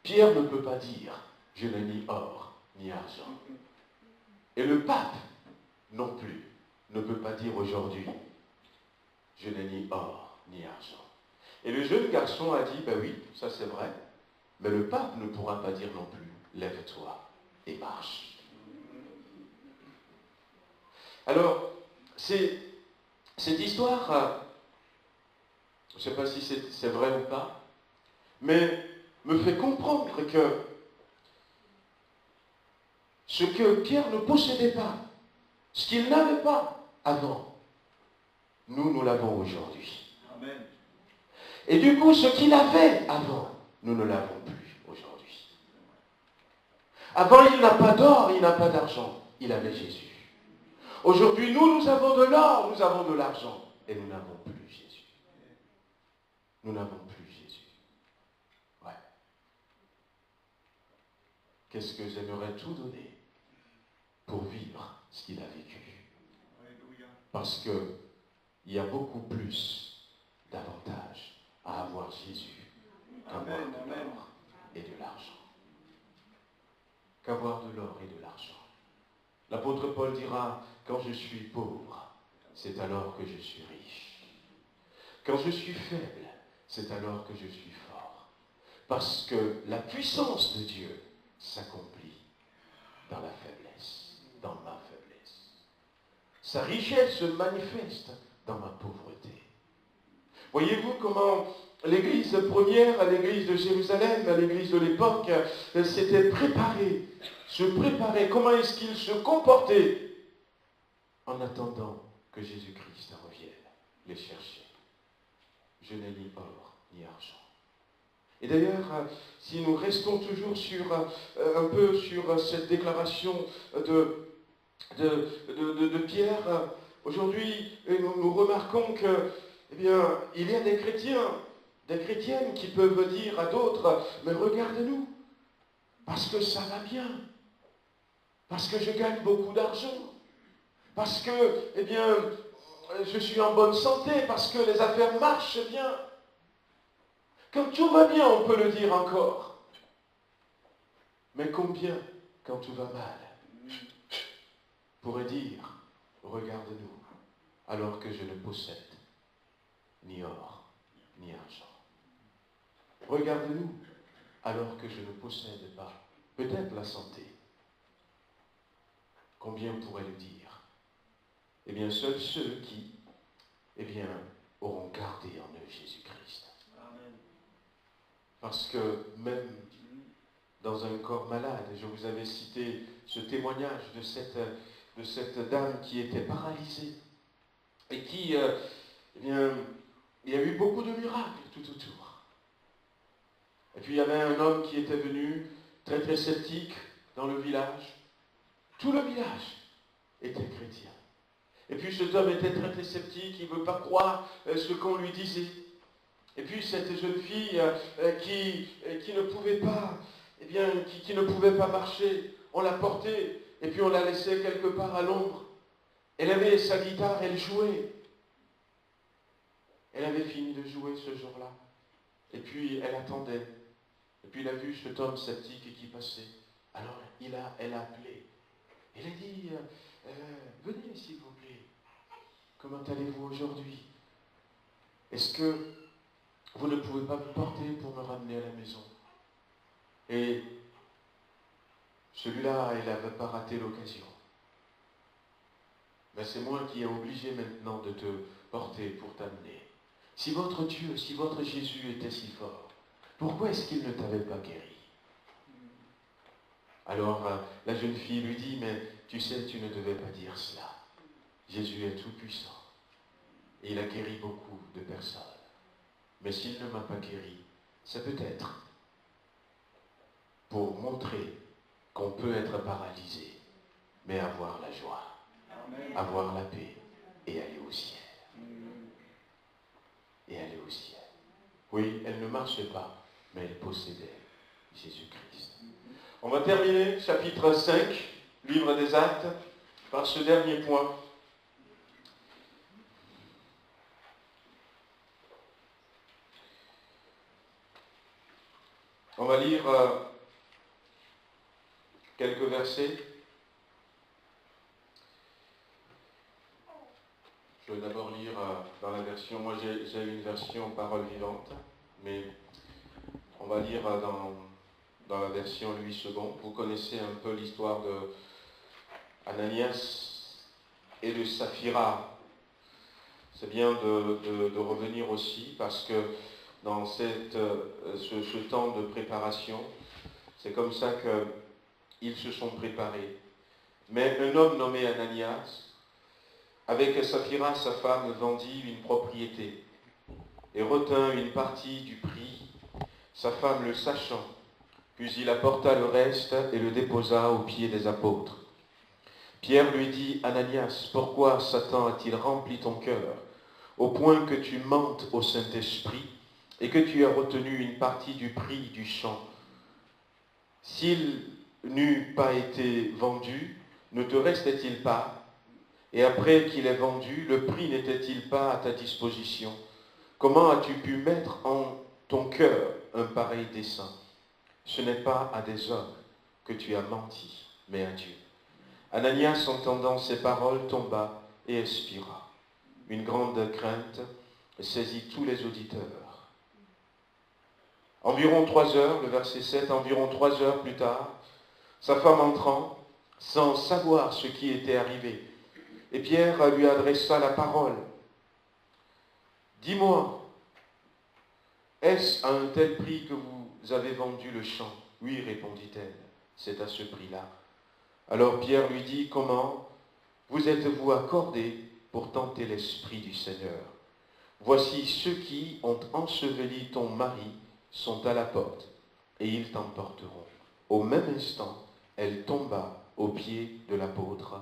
Pierre ne peut pas dire, je n'ai ni or ni argent. Et le pape non plus ne peut pas dire aujourd'hui, je n'ai ni or ni argent. Et le jeune garçon a dit, ben oui, ça c'est vrai, mais le pape ne pourra pas dire non plus, lève-toi et marche. Alors, cette histoire, je ne sais pas si c'est vrai ou pas, mais me fait comprendre que ce que Pierre ne possédait pas, ce qu'il n'avait pas avant, nous l'avons aujourd'hui. Amen. Et du coup, ce qu'il avait avant, nous ne l'avons plus aujourd'hui. Avant, il n'a pas d'or, il n'a pas d'argent, il avait Jésus. Aujourd'hui, nous avons de l'or, nous avons de l'argent, et nous n'avons plus Jésus. Nous n'avons plus Jésus. Ouais. Qu'est-ce que j'aimerais tout donner pour vivre ce qu'il a vécu? Parce qu'il y a beaucoup plus d'avantages à avoir Jésus qu'avoir de l'or et de l'argent. Qu'avoir de l'or et de l'argent. L'apôtre Paul dira, quand je suis pauvre, c'est alors que je suis riche. Quand je suis faible, c'est alors que je suis fort. Parce que la puissance de Dieu s'accomplit dans la faiblesse, dans ma faiblesse. Sa richesse se manifeste dans ma pauvreté. Voyez-vous comment l'église première, l'église de Jérusalem, l'église de l'époque, s'était préparée, se préparait. Comment est-ce qu'ils se comportaient en attendant que Jésus-Christ revienne les chercher? Je n'ai ni or ni argent. Et d'ailleurs, si nous restons toujours un peu sur cette déclaration de Pierre, aujourd'hui, nous remarquons que, eh bien, il y a des chrétiens, des chrétiennes qui peuvent dire à d'autres, mais regarde-nous, parce que ça va bien, parce que je gagne beaucoup d'argent, parce que, eh bien, je suis en bonne santé, parce que les affaires marchent bien. Quand tout va bien, on peut le dire encore. Mais combien, quand tout va mal, pourrait dire, regarde-nous, alors que je ne possède ni or, ni argent. Regarde-nous, alors que je ne possède pas, peut-être la santé. Combien pourrait le dire? Eh bien, seuls ceux qui, eh bien, auront gardé en eux Jésus-Christ. Amen. Parce que même dans un corps malade, je vous avais cité ce témoignage de cette dame qui était paralysée et qui, eh bien, il y a eu beaucoup de miracles tout autour. Et puis il y avait un homme qui était venu, très très sceptique, dans le village. Tout le village était chrétien. Et puis cet homme était très très sceptique, il ne veut pas croire ce qu'on lui disait. Et puis cette jeune fille qui ne pouvait pas, eh bien, qui ne pouvait pas marcher, on l'a portée et puis on la laissait quelque part à l'ombre. Elle avait sa guitare, elle jouait. Elle avait fini de jouer ce jour-là. Et puis elle attendait. Et puis il a vu cet homme sceptique qui passait. Alors elle a appelé. Elle a dit, venez s'il vous plaît. Comment allez-vous aujourd'hui? Est-ce que vous ne pouvez pas me porter pour me ramener à la maison? Et celui-là, il n'avait pas raté l'occasion. Mais c'est moi qui ai obligé maintenant de te porter pour t'amener. Si votre Dieu, si votre Jésus était si fort, pourquoi est-ce qu'il ne t'avait pas guéri? Alors la jeune fille lui dit, mais tu sais, tu ne devais pas dire cela. Jésus est tout puissant. Et il a guéri beaucoup de personnes. Mais s'il ne m'a pas guéri, c'est peut-être pour montrer qu'on peut être paralysé, mais avoir la joie, Amen. avoir la paix et aller au ciel. Et aller au ciel. Oui, elle ne marchait pas, mais elle possédait Jésus-Christ. On va terminer chapitre 5, livre des Actes. par ce dernier point. On va lire quelques versets. Je vais d'abord lire dans la version, moi j'ai une version parole vivante, mais on va lire dans la version Louis II. Vous connaissez un peu l'histoire de Ananias et de Saphira. C'est bien de revenir aussi parce que dans ce temps de préparation, c'est comme ça qu'ils se sont préparés. Mais un homme nommé Ananias, avec Saphira, sa femme, vendit une propriété et retint une partie du prix, sa femme le sachant, puis il apporta le reste et le déposa aux pieds des apôtres. Pierre lui dit, Ananias, pourquoi Satan a-t-il rempli ton cœur, au point que tu mentes au Saint-Esprit et que tu as retenu une partie du prix du champ? S'il n'eût pas été vendu, ne te restait-il pas? Et après qu'il ait vendu, le prix n'était-il pas à ta disposition? Comment as-tu pu mettre en ton cœur un pareil dessein? Ce n'est pas à des hommes que tu as menti, mais à Dieu. Ananias, entendant ces paroles, tomba et expira. Une grande crainte saisit tous les auditeurs. Environ 3 heures, le verset 7, environ 3 heures plus tard, sa femme entrant, sans savoir ce qui était arrivé, et Pierre lui adressa la parole. « Dis-moi, est-ce à un tel prix que vous avez vendu le champ? » « Oui, répondit-elle, c'est à ce prix-là. » Alors Pierre lui dit, « Comment vous êtes-vous accordés pour tenter l'Esprit du Seigneur? Voici ceux qui ont enseveli ton mari sont à la porte, et ils t'emporteront. » Au même instant, elle tomba aux pieds de l'apôtre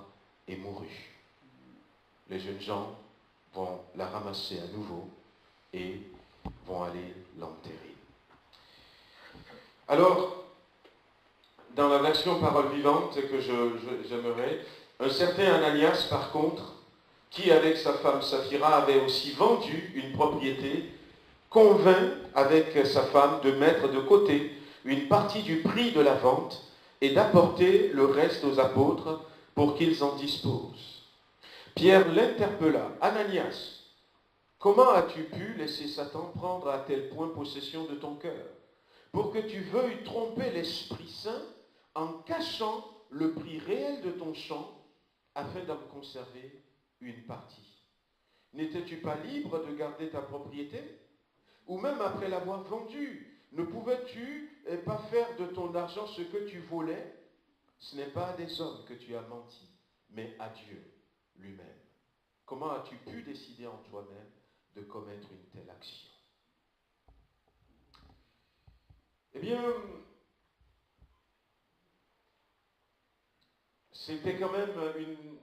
et mourut. Les jeunes gens vont la ramasser à nouveau et vont aller l'enterrer. Alors, dans la version parole vivante que j'aimerais, un certain Ananias, par contre, qui avec sa femme Saphira avait aussi vendu une propriété, convainc avec sa femme de mettre de côté une partie du prix de la vente et d'apporter le reste aux apôtres pour qu'ils en disposent. Pierre l'interpella. « Ananias, comment as-tu pu laisser Satan prendre à tel point possession de ton cœur, pour que tu veuilles tromper l'Esprit Saint en cachant le prix réel de ton champ afin d'en conserver une partie? N'étais-tu pas libre de garder ta propriété? Ou même après l'avoir vendue, ne pouvais-tu pas faire de ton argent ce que tu volais? Ce n'est pas à des hommes que tu as menti, mais à Dieu lui-même. Comment as-tu pu décider en toi-même de commettre une telle action? » Eh bien, c'était quand même une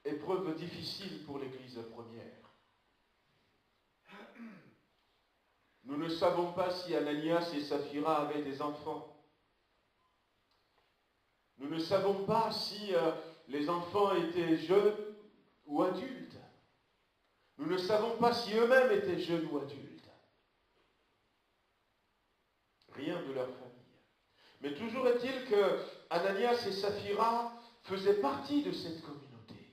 épreuve difficile pour l'Église première. Nous ne savons pas si Ananias et Saphira avaient des enfants. Nous ne savons pas si les enfants étaient jeunes ou adultes. Nous ne savons pas si eux-mêmes étaient jeunes ou adultes. Rien de leur famille. Mais toujours est-il que Ananias et Saphira faisaient partie de cette communauté.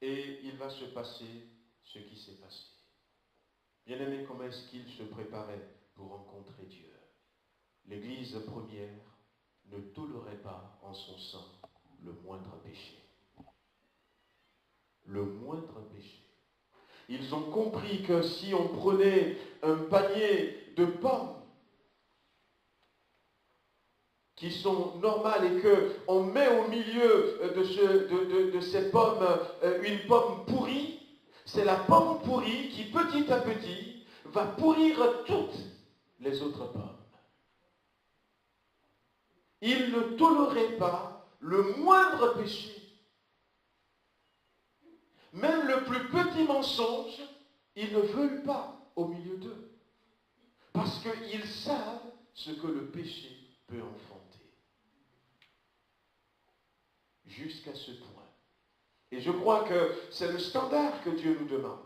Et il va se passer ce qui s'est passé. Bien-aimés, comment est-ce qu'ils se préparaient pour rencontrer Dieu? L'Église première ne tolérait pas en son sein le moindre péché. Le moindre péché. Ils ont compris que si on prenait un panier de pommes qui sont normales et qu'on met au milieu de ces pommes une pomme pourrie, c'est la pomme pourrie qui petit à petit va pourrir toutes les autres pommes. Ils ne toléraient pas le moindre péché. Même le plus petit mensonge, ils ne veulent pas au milieu d'eux. Parce qu'ils savent ce que le péché peut enfanter. jusqu'à ce point. Et je crois que c'est le standard que Dieu nous demande.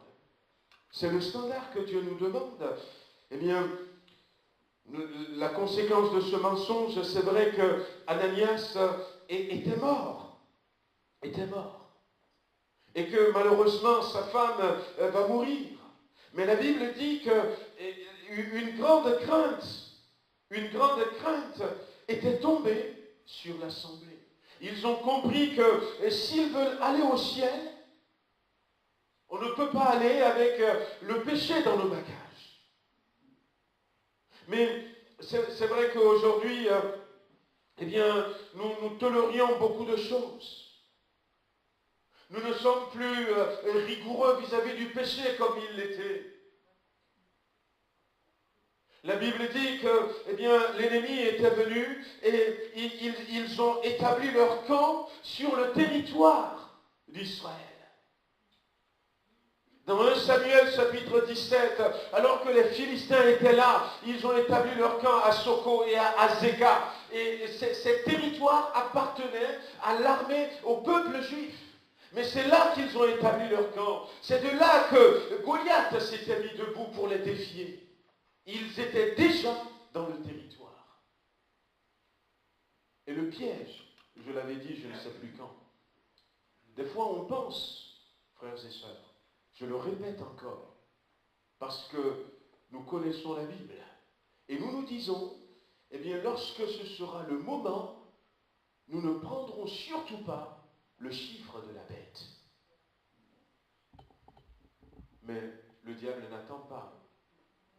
C'est le standard que Dieu nous demande. Eh bien, la conséquence de ce mensonge, c'est vrai que Ananias était mort. Était mort. Et que malheureusement, sa femme va mourir. Mais la Bible dit qu'une grande crainte était tombée sur l'assemblée. Ils ont compris que s'ils veulent aller au ciel, on ne peut pas aller avec le péché dans nos bagages. Mais c'est vrai qu'aujourd'hui, eh bien, nous tolérions beaucoup de choses. Nous ne sommes plus rigoureux vis-à-vis du péché comme il l'était. La Bible dit que eh bien, l'ennemi était venu et ils ont établi leur camp sur le territoire d'Israël. Dans 1 Samuel chapitre 17, alors que les Philistins étaient là, ils ont établi leur camp à Soko et à Azeka. Et ces territoires appartenaient à l'armée, au peuple juif. Mais c'est là qu'ils ont établi leur camp. C'est de là que Goliath s'était mis debout pour les défier. Ils étaient déjà dans le territoire. Et le piège, je l'avais dit, je ne sais plus quand. Des fois on pense, frères et sœurs, je le répète encore, parce que nous connaissons la Bible. Et nous nous disons, eh bien lorsque ce sera le moment, nous ne prendrons surtout pas le chiffre de la bête. Mais le diable n'attend pas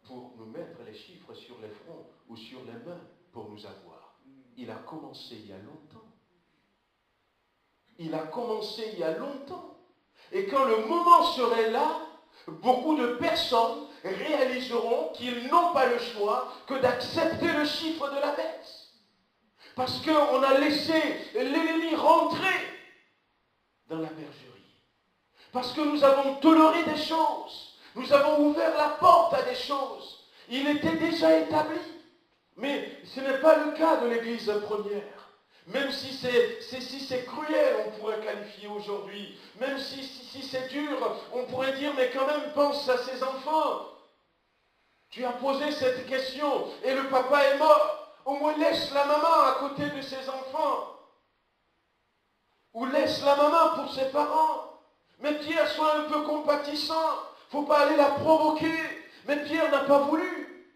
pour nous mettre les chiffres sur les fronts ou sur les mains pour nous avoir. Il a commencé il y a longtemps. Il a commencé il y a longtemps. Et quand le moment serait là, beaucoup de personnes réaliseront qu'ils n'ont pas le choix que d'accepter le chiffre de la bête. Parce qu'on a laissé l'ennemi rentrer dans la bergerie. Parce que nous avons toléré des choses. Nous avons ouvert la porte à des choses. Il était déjà établi. Mais ce n'est pas le cas de l'Église première. Même si c'est cruel, on pourrait qualifier aujourd'hui. Même si c'est dur, on pourrait dire, mais quand même, pense à ses enfants. Tu as posé cette question et le papa est mort. Au moins laisse la maman à côté de ses enfants. Ou laisse la maman pour ses parents. Mais Pierre, sois un peu compatissant. Il ne faut pas aller la provoquer. Mais Pierre n'a pas voulu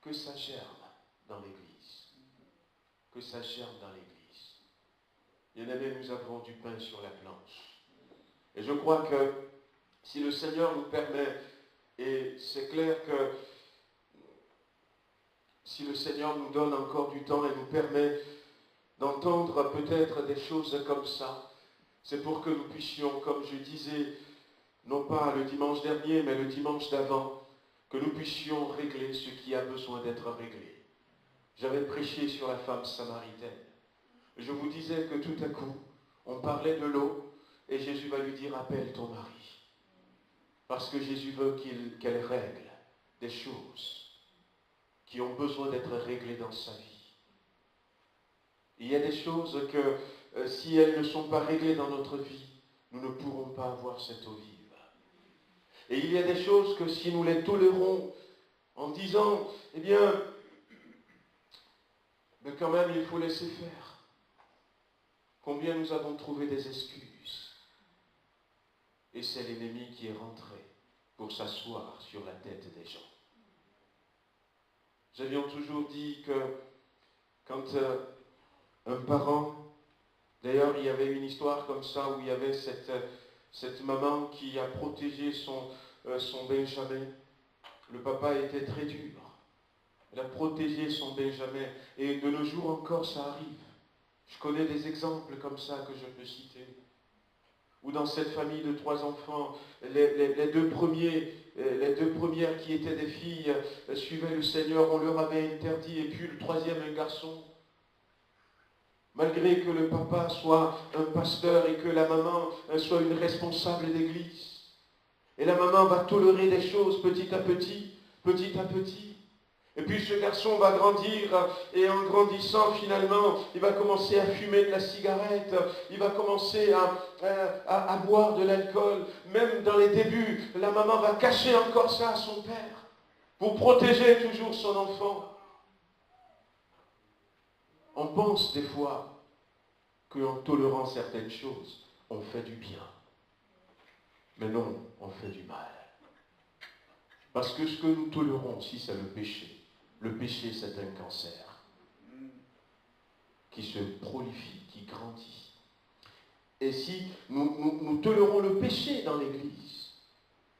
que ça germe dans l'Église. Que ça germe dans l'Église. Bien-aimés, nous avons du pain sur la planche. Et je crois que si le Seigneur nous permet, et c'est clair que si le Seigneur nous donne encore du temps et nous permet d'entendre peut-être des choses comme ça, c'est pour que nous puissions, comme je disais, non pas le dimanche dernier, mais le dimanche d'avant, que nous puissions régler ce qui a besoin d'être réglé. J'avais prêché sur la femme samaritaine. Je vous disais que tout à coup, on parlait de l'eau, et Jésus va lui dire, appelle ton mari. Parce que Jésus veut qu'elle règle des choses qui ont besoin d'être réglées dans sa vie. Il y a des choses que, si elles ne sont pas réglées dans notre vie, nous ne pourrons pas avoir cette eau vive. Et il y a des choses que si nous les tolérons en disant, eh bien, mais quand même il faut laisser faire. Combien nous avons trouvé des excuses. Et c'est l'ennemi qui est rentré pour s'asseoir sur la tête des gens. Nous avions toujours dit que quand un parent, d'ailleurs il y avait une histoire comme ça où il y avait cette maman qui a protégé son Benjamin. Le papa était très dur. Elle a protégé son Benjamin. Et de nos jours encore, ça arrive. Je connais des exemples comme ça que je peux citer. Où dans cette famille de 3 enfants, les deux premières qui étaient des filles suivaient le Seigneur, on leur avait interdit. Et puis le troisième, un garçon. Malgré que le papa soit un pasteur et que la maman soit une responsable d'église. Et la maman va tolérer des choses petit à petit, petit à petit. Et puis ce garçon va grandir et en grandissant finalement, il va commencer à fumer de la cigarette, il va commencer à boire de l'alcool. Même dans les débuts, la maman va cacher encore ça à son père pour protéger toujours son enfant. On pense des fois qu'en tolérant certaines choses, on fait du bien. Mais non, on fait du mal. Parce que ce que nous tolérons aussi, c'est le péché. Le péché, c'est un cancer qui se prolifie, qui grandit. Et si nous tolérons le péché dans l'Église,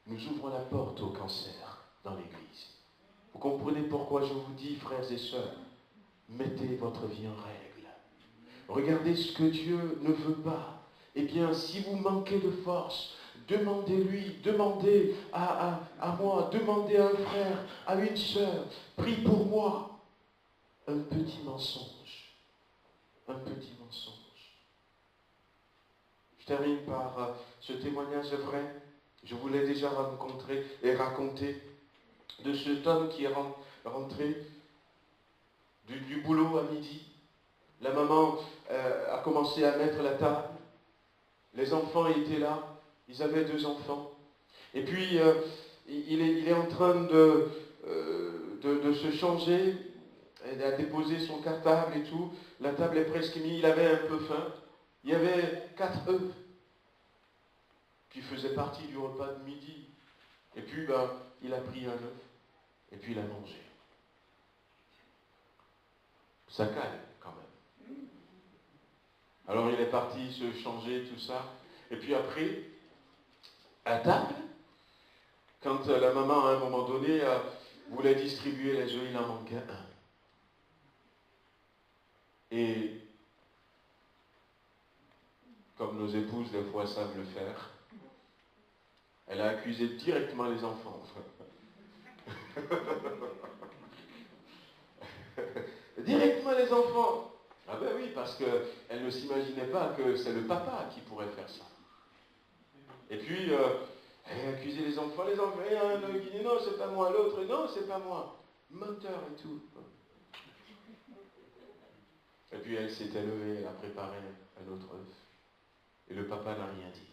nous ouvrons la porte au cancer dans l'Église. Vous comprenez pourquoi je vous dis, frères et sœurs, mettez votre vie en règle. Regardez ce que Dieu ne veut pas. Eh bien, si vous manquez de force, demandez-lui, demandez à moi, demandez à un frère, à une sœur, prie pour moi. Un petit mensonge. Un petit mensonge. Je termine par ce témoignage vrai. Je vous l'ai déjà rencontré et raconté de cet homme qui est rentré du boulot à midi. La maman a commencé à mettre la table. Les enfants étaient là. Ils avaient 2 enfants. Et puis, il est en train de se changer. Il a déposé son cartable et tout. La table est presque mise. Il avait un peu faim. Il y avait 4 œufs qui faisaient partie du repas de midi. Et puis, il a pris un œuf. Et puis, il a mangé. Ça calme, quand même. Alors, il est parti se changer, tout ça. Et puis après, à table, quand la maman, à un moment donné, voulait distribuer les œufs, il en manquait un. Et, comme nos épouses, des fois, savent le faire, elle a accusé directement les enfants. Directement les enfants. Ah ben oui, parce qu'elle ne s'imaginait pas que c'est le papa qui pourrait faire ça. Et puis, elle a accusé les enfants, il y a un qui dit non, c'est pas moi, l'autre, non, c'est pas moi. Menteur et tout. Et puis elle s'était levée, elle a préparé un autre œuf. Et le papa n'a rien dit.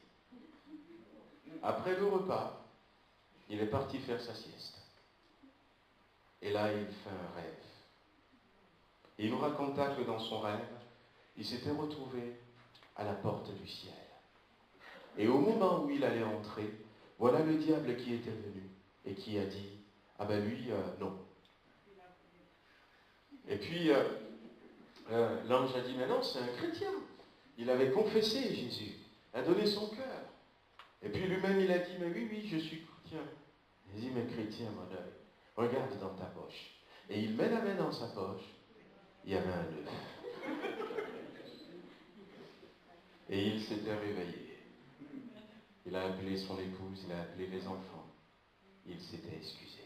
Après le repas, il est parti faire sa sieste. Et là, il fait un rêve. Et il nous raconta que dans son rêve, il s'était retrouvé à la porte du ciel. Et au moment où il allait entrer, voilà le diable qui était venu et qui a dit, ah ben lui, non. Et puis, l'ange a dit, mais non, c'est un chrétien. Il avait confessé Jésus, a donné son cœur. Et puis lui-même, il a dit, mais oui, je suis chrétien. Il dit, mais chrétien, mon œil, regarde dans ta poche. Et il met la main dans sa poche, il y avait un œuf. Et il s'était réveillé. Il a appelé son épouse, il a appelé les enfants. Il s'était excusé.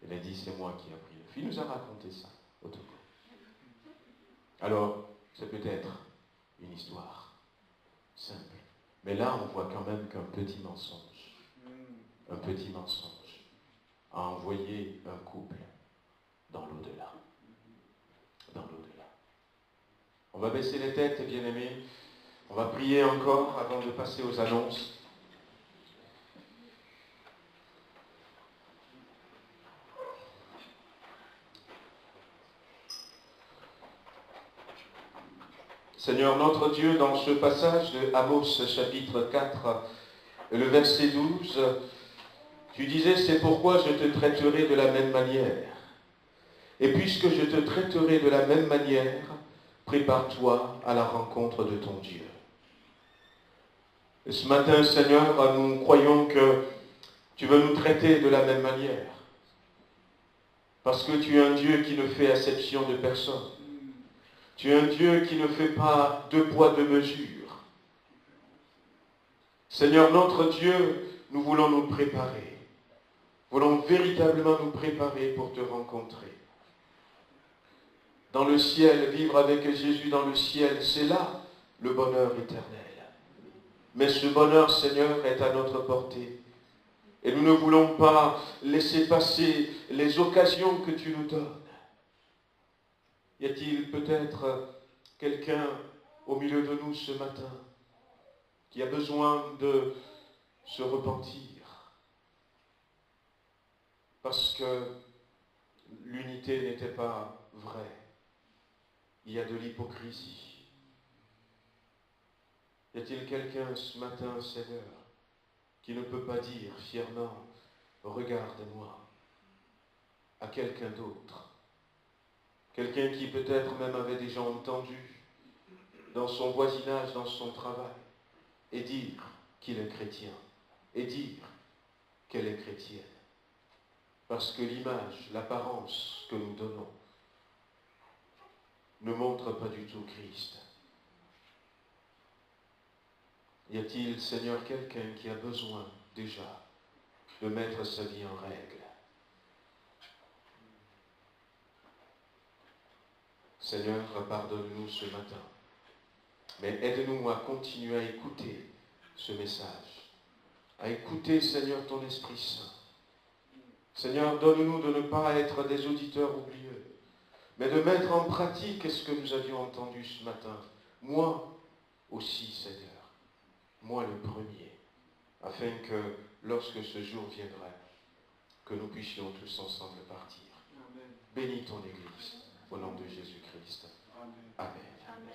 Il a dit, c'est moi qui ai pris l'œuf. Il nous a raconté ça au tout cas. Alors, c'est peut-être une histoire simple. Mais là, on voit quand même qu'un petit mensonge a envoyé un couple dans l'au-delà. Dans l'au-delà. On va baisser les têtes, bien-aimés. On va prier encore avant de passer aux annonces. Seigneur notre Dieu, dans ce passage de Amos chapitre 4, le verset 12, tu disais, c'est pourquoi je te traiterai de la même manière. Et puisque je te traiterai de la même manière, prépare-toi à la rencontre de ton Dieu. Et ce matin, Seigneur, nous croyons que tu veux nous traiter de la même manière. Parce que tu es un Dieu qui ne fait exception de personne. Tu es un Dieu qui ne fait pas de poids, de mesure. Seigneur, notre Dieu, nous voulons nous préparer. Nous voulons véritablement nous préparer pour te rencontrer. Dans le ciel, vivre avec Jésus dans le ciel, c'est là le bonheur éternel. Mais ce bonheur, Seigneur, est à notre portée. Et nous ne voulons pas laisser passer les occasions que tu nous donnes. Y a-t-il peut-être quelqu'un au milieu de nous ce matin qui a besoin de se repentir parce que l'unité n'était pas vraie? Il y a de l'hypocrisie. Y a-t-il quelqu'un ce matin, Seigneur, qui ne peut pas dire fièrement, regarde-moi, à quelqu'un d'autre? Quelqu'un qui peut-être même avait déjà entendu dans son voisinage, dans son travail, et dire qu'il est chrétien, et dire qu'elle est chrétienne. Parce que l'image, l'apparence que nous donnons ne montre pas du tout Christ. Y a-t-il, Seigneur, quelqu'un qui a besoin déjà de mettre sa vie en règle? Seigneur, pardonne-nous ce matin. Mais aide-nous à continuer à écouter ce message. À écouter, Seigneur, ton Esprit Saint. Seigneur, donne-nous de ne pas être des auditeurs oublieux, mais de mettre en pratique ce que nous avions entendu ce matin. Moi aussi, Seigneur. Moi le premier. Afin que, lorsque ce jour viendra, que nous puissions tous ensemble partir. Amen. Bénis ton Église, au nom de Jésus-Christ. Amen. Amen. Amen.